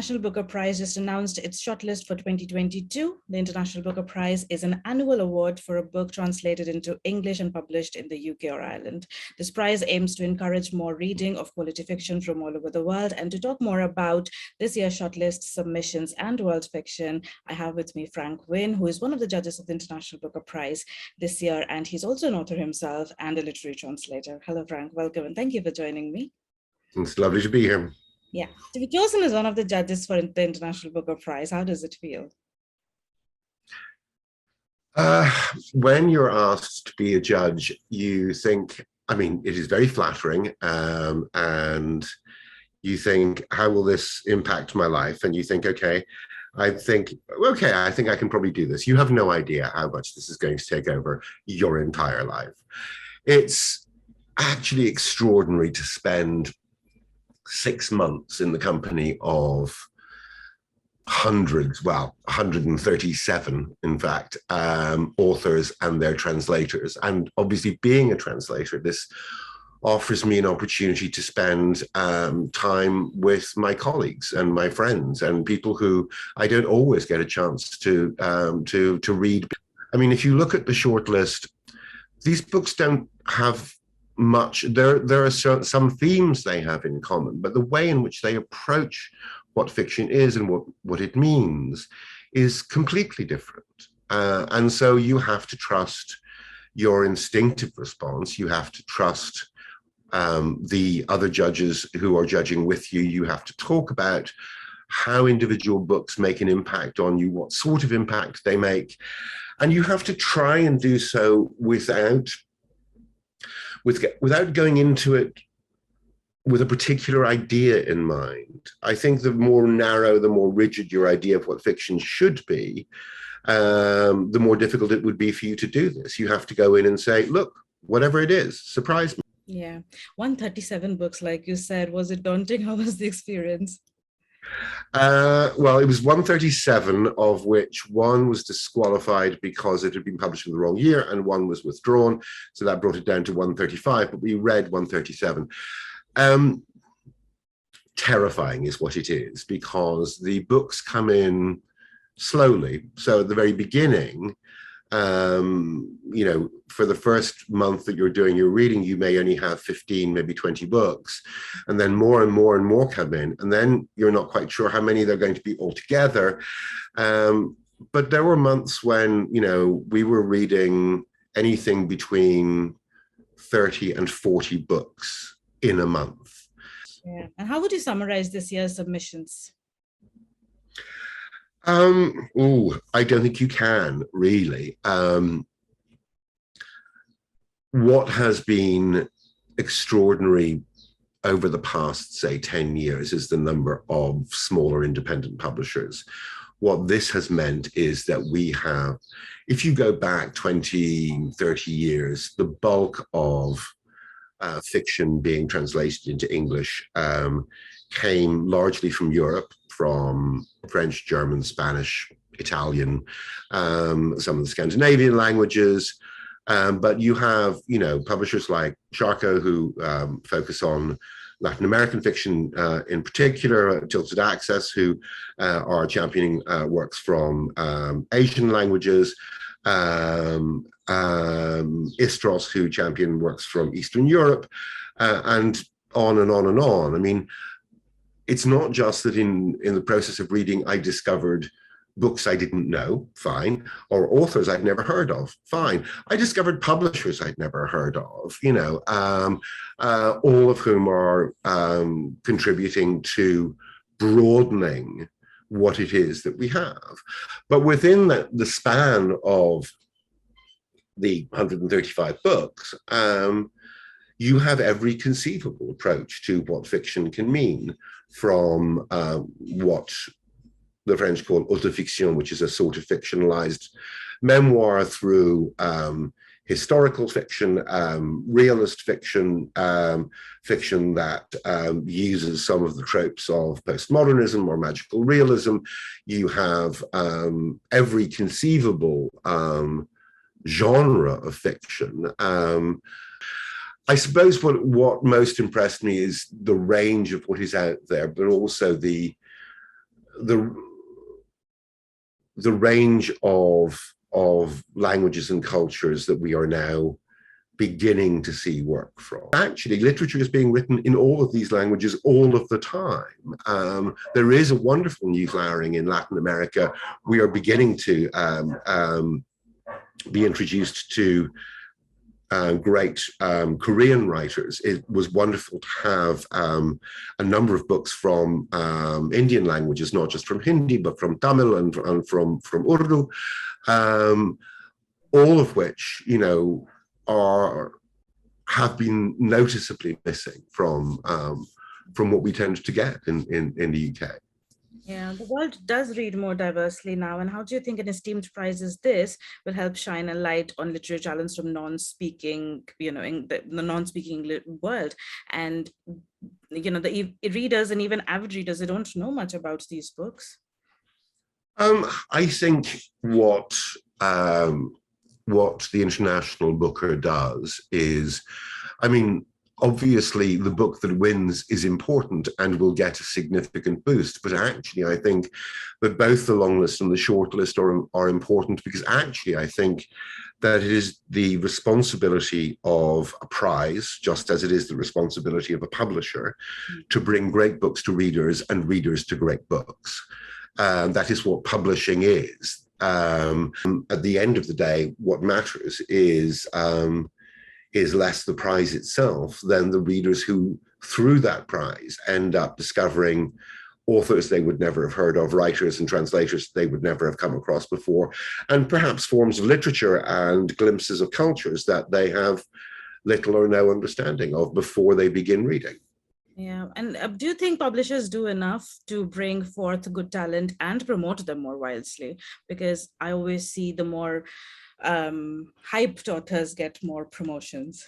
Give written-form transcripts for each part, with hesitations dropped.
International Booker Prize just announced its shortlist for 2022. The International Booker Prize is an annual award for a book translated into English and published in the UK or Ireland. This prize aims to encourage more reading of quality fiction from all over the world. And to talk more about this year's shortlist, submissions, and world fiction, I have with me Frank Wynne, who is one of the judges of the International Booker Prize this year, and he's also an author himself and a literary translator. Hello, Frank. Welcome, and thank you for joining me. It's lovely to be here. Yeah, to be chosen as one of the judges for the International Booker Prize, how does it feel? When you're asked to be a judge, you think, I mean, it is very flattering, and you think, how will this impact my life? And you think, okay, I think I can probably do this. You have no idea how much this is going to take over your entire life. It's actually extraordinary to spend 6 months in the company of hundreds, well, 137, in fact, authors and their translators. And obviously being a translator, this offers me an opportunity to spend time with my colleagues and my friends and people who I don't always get a chance to read. I mean, if you look at the shortlist, these books don't have much. There are some themes they have in common, but the way in which they approach what fiction is and what it means is completely different. And so you have to trust your instinctive response. You have to trust the other judges who are judging with you. You have to talk about how individual books make an impact on you, what sort of impact they make. And you have to try and do so without going into it with a particular idea in mind. I think the more narrow, the more rigid your idea of what fiction should be, the more difficult it would be for you to do this. You have to go in and say, look, whatever it is, surprise me. Yeah, 137 books, like you said. Was it daunting? How was the experience? Well, it was 137, of which one was disqualified because it had been published in the wrong year, and one was withdrawn. So that brought it down to 135, but we read 137. Terrifying is what it is, because the books come in slowly. So at the very beginning, you know, for the first month that you're doing your reading, you may only have 15, maybe 20 books, and then more and more and more come in, and then you're not quite sure how many they're going to be altogether. But there were months when, you know, we were reading anything between 30 and 40 books in a month. Yeah. And how would you summarize this year's submissions? I don't think you can, really. What has been extraordinary over the past, say, 10 years is the number of smaller independent publishers. What this has meant is that we have, if you go back 20, 30 years, the bulk of fiction being translated into English came largely from Europe, from French, German, Spanish, Italian, some of the Scandinavian languages. But you have, you know, publishers like Charco who focus on Latin American fiction in particular, Tilted Access, who are championing works from Asian languages, Istros, who champion works from Eastern Europe, and on and on and on. I mean, it's not just that in the process of reading, I discovered books I didn't know, fine, or authors I'd never heard of, fine. I discovered publishers I'd never heard of, you know, all of whom are contributing to broadening what it is that we have. But within the span of the 135 books, you have every conceivable approach to what fiction can mean, from what the French call autofiction, which is a sort of fictionalized memoir, through historical fiction, realist fiction, fiction that uses some of the tropes of postmodernism or magical realism. You have every conceivable genre of fiction. I suppose what most impressed me is the range of what is out there, but also the the the range of languages and cultures that we are now beginning to see work from. Actually, literature is being written in all of these languages all of the time. There is a wonderful new flowering in Latin America. We are beginning to be introduced to great Korean writers. It was wonderful to have a number of books from Indian languages, not just from Hindi, but from Tamil and from Urdu, all of which, you know, have been noticeably missing from what we tend to get in the UK. Yeah, the world does read more diversely now. And how do you think an esteemed prize as this will help shine a light on literary talents from non-speaking, you know, in the non-speaking world? And, you know, the readers and even avid readers, they don't know much about these books. I think what the International Booker does is, I mean, obviously the book that wins is important and will get a significant boost, but actually I think that both the long list and the short list are important, because actually I think that it is the responsibility of a prize, just as it is the responsibility of a publisher, to bring great books to readers and readers to great books. That is what publishing is. At the end of the day, what matters is less the prize itself than the readers who, through that prize, end up discovering authors they would never have heard of, writers and translators they would never have come across before, and perhaps forms of literature and glimpses of cultures that they have little or no understanding of before they begin reading. Yeah, and do you think publishers do enough to bring forth good talent and promote them more widely? Because I always see the more hyped authors get more promotions.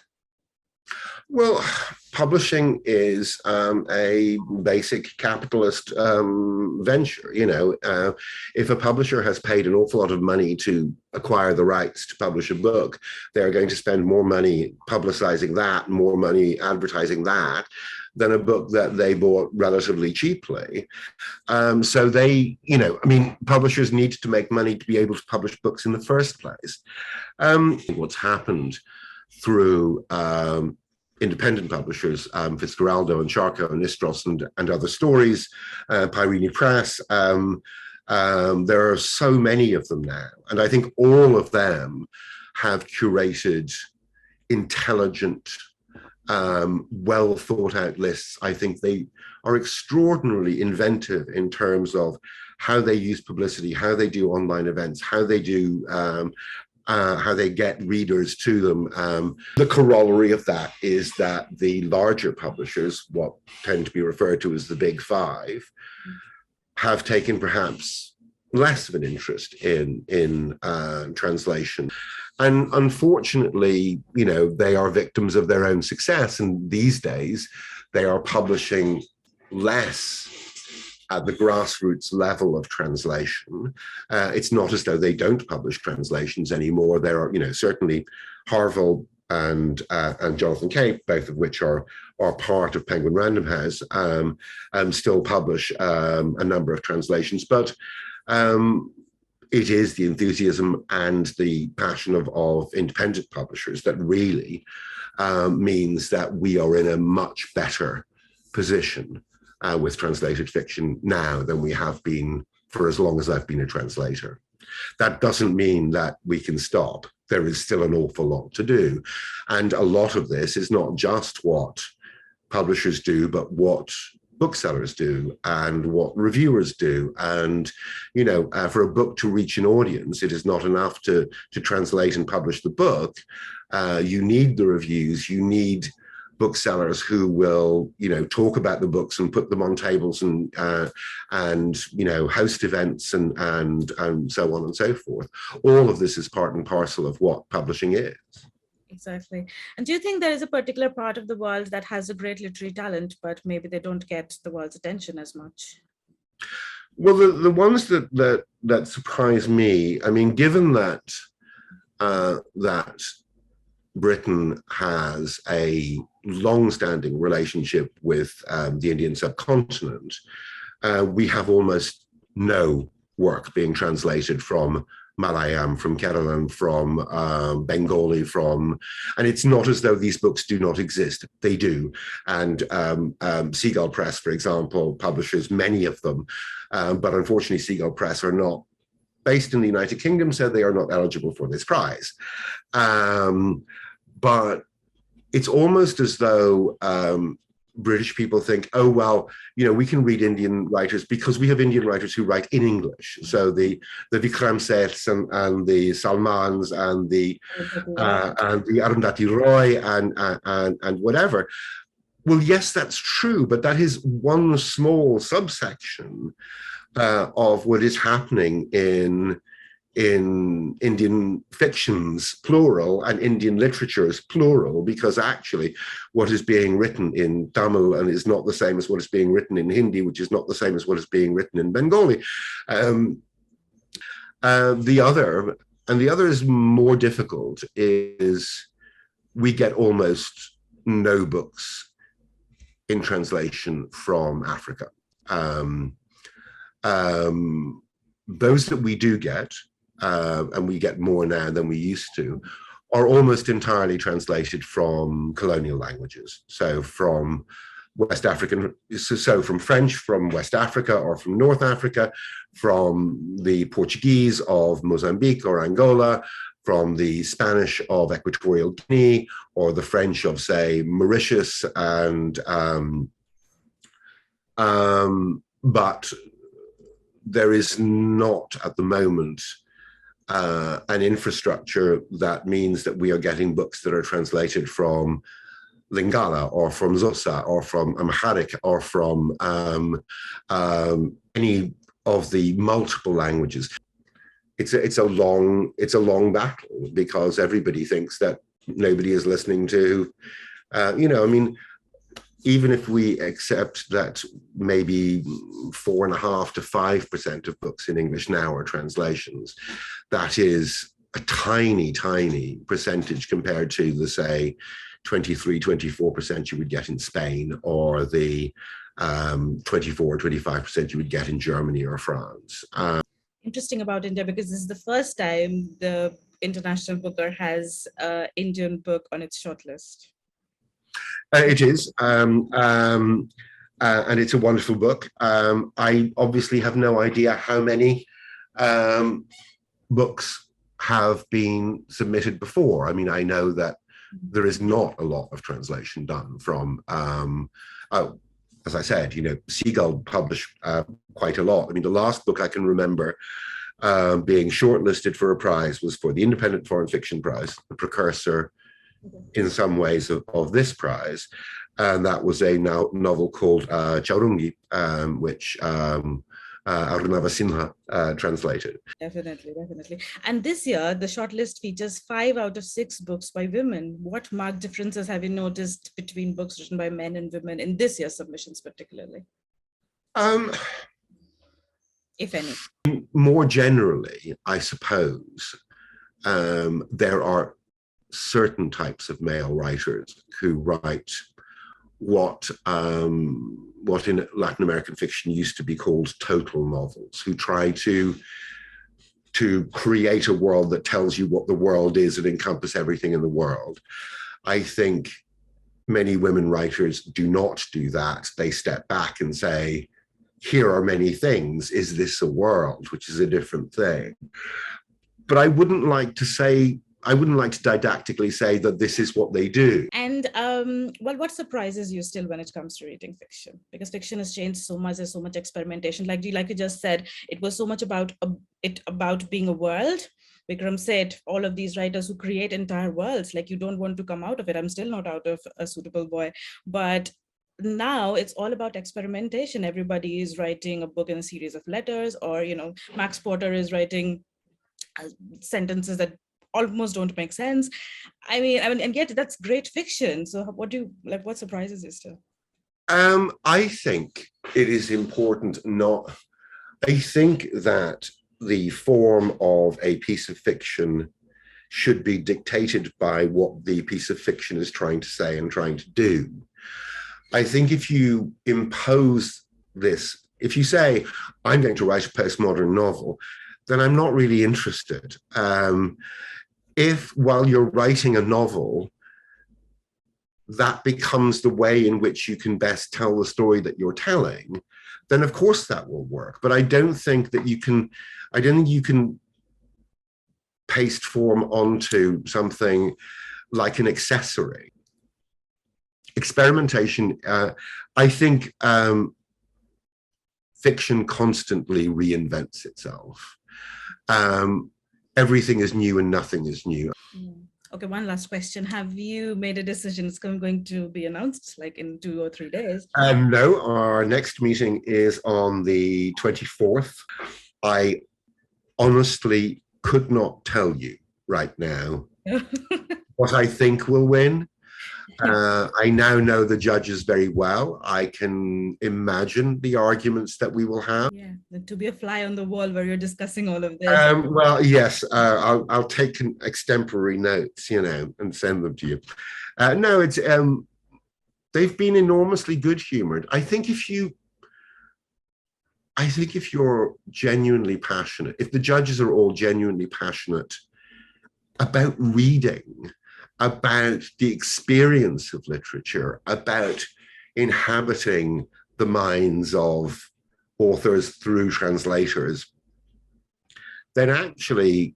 Well, publishing is a basic capitalist venture. You know, if a publisher has paid an awful lot of money to acquire the rights to publish a book, they're going to spend more money publicizing that, more money advertising that, than a book that they bought relatively cheaply. So they, you know, I mean, publishers need to make money to be able to publish books in the first place. What's happened through independent publishers, Fitzcarraldo and Charcot and Istros and Other Stories, Pyrene Press. There are so many of them now. And I think all of them have curated intelligent, well thought out lists. I think they are extraordinarily inventive in terms of how they use publicity, how they do online events, how they do how they get readers to them. The corollary of that is that the larger publishers, what tend to be referred to as the big five, have taken perhaps less of an interest in translation. And unfortunately, you know, they are victims of their own success. And these days, they are publishing less at the grassroots level of translation. It's not as though they don't publish translations anymore. There are, you know, certainly Harville and Jonathan Cape, both of which are part of Penguin Random House, still publish a number of translations. But it is the enthusiasm and the passion of independent publishers that really means that we are in a much better position with translated fiction now than we have been for as long as I've been a translator. That doesn't mean that we can stop. There is still an awful lot to do. And a lot of this is not just what publishers do, but what booksellers do and what reviewers do. And, you know, for a book to reach an audience, it is not enough to translate and publish the book. You need the reviews, you need booksellers who will, you know, talk about the books and put them on tables and you know, host events and so on and so forth. All of this is part and parcel of what publishing is. Exactly. And do you think there is a particular part of the world that has a great literary talent, but maybe they don't get the world's attention as much? Well, the ones that surprise me, I mean, given that that Britain has a long-standing relationship with the Indian subcontinent, we have almost no work being translated from Malayalam, from Keralan, from Bengali, and it's not as though these books do not exist. They do. And Seagull Press, for example, publishes many of them. But unfortunately, Seagull Press are not based in the United Kingdom, so they are not eligible for this prize. But it's almost as though British people think, oh, well, we can read Indian writers because we have Indian writers who write in English. So the Vikram Seths and the Salmans and the Arundhati Roy and whatever. Well, yes, that's true, but that is one small subsection of what is happening in Indian fictions, plural, and Indian literatures, plural, because actually what is being written in Tamil and is not the same as what is being written in Hindi, which is not the same as what is being written in Bengali. The other is more difficult, is we get almost no books in translation from Africa. Those that we do get, and we get more now than we used to, are almost entirely translated from colonial languages. So from West African, so from French from West Africa or from North Africa, from the Portuguese of Mozambique or Angola, from the Spanish of Equatorial Guinea, or the French of, say, Mauritius, and but there is not at the moment an infrastructure that means that we are getting books that are translated from Lingala or from Xhosa or from Amharic or from any of the multiple languages. It's a long battle, because everybody thinks that nobody is listening to, even if we accept that maybe 4.5% to 5% of books in English now are translations, that is a tiny, tiny percentage compared to the, say, 23-24% you would get in Spain, or the 24-25% you would get in Germany or France. Interesting about India, because this is the first time the International Booker has an Indian book on its shortlist. It is, and it's a wonderful book. I obviously have no idea how many books have been submitted before. I mean, I know that there is not a lot of translation done from, as I said, Seagull published quite a lot. I mean, the last book I can remember being shortlisted for a prize was for the Independent Foreign Fiction Prize, the precursor in some ways of this prize, and that was a novel called Chaurungi, which Arunava Sinha translated. Definitely. And this year, the shortlist features 5 out of 6 books by women. What marked differences have you noticed between books written by men and women in this year's submissions particularly? If any. More generally, I suppose, there are certain types of male writers who write what in Latin American fiction used to be called total novels, who try to create a world that tells you what the world is and encompass everything in the world. I think many women writers do not do that. They step back and say, here are many things. Is this a world? Which is a different thing. But I wouldn't like to didactically say that this is what they do. And well, what surprises you still when it comes to reading fiction? Because fiction has changed so much. There's so much experimentation. Like you just said, it was so much about being a world. Vikram said, all of these writers who create entire worlds, like, you don't want to come out of it. I'm still not out of A Suitable Boy, but now it's all about experimentation. Everybody is writing a book in a series of letters, or Max Porter is writing sentences that almost don't make sense. I mean, and yet that's great fiction. So what surprises you still? I think it is important I think that the form of a piece of fiction should be dictated by what the piece of fiction is trying to say and trying to do. I think if you impose this If you say, I'm going to write a postmodern novel, then I'm not really interested. If while you're writing a novel, that becomes the way in which you can best tell the story that you're telling, then of course that will work. But I don't think you can paste form onto something like an accessory. Experimentation, I think fiction constantly reinvents itself. Everything is new and nothing is new. Okay, one last question. Have you made a decision? It's going to be announced like in 2 or 3 days. No, our next meeting is on the 24th. I honestly could not tell you right now what I think will win. I now know the judges very well. I can imagine the arguments that we will have. Yeah, to be a fly on the wall where you're discussing all of this. Well, yes, I'll take extemporary notes, and send them to you. No, it's they've been enormously good humored. I think if you're genuinely passionate, if the judges are all genuinely passionate about reading, about the experience of literature, about inhabiting the minds of authors through translators, then actually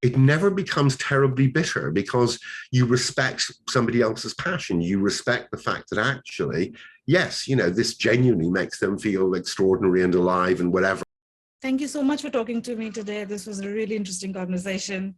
it never becomes terribly bitter, because you respect somebody else's passion. You respect the fact that actually, yes, this genuinely makes them feel extraordinary and alive and whatever. Thank you so much for talking to me today. This was a really interesting conversation.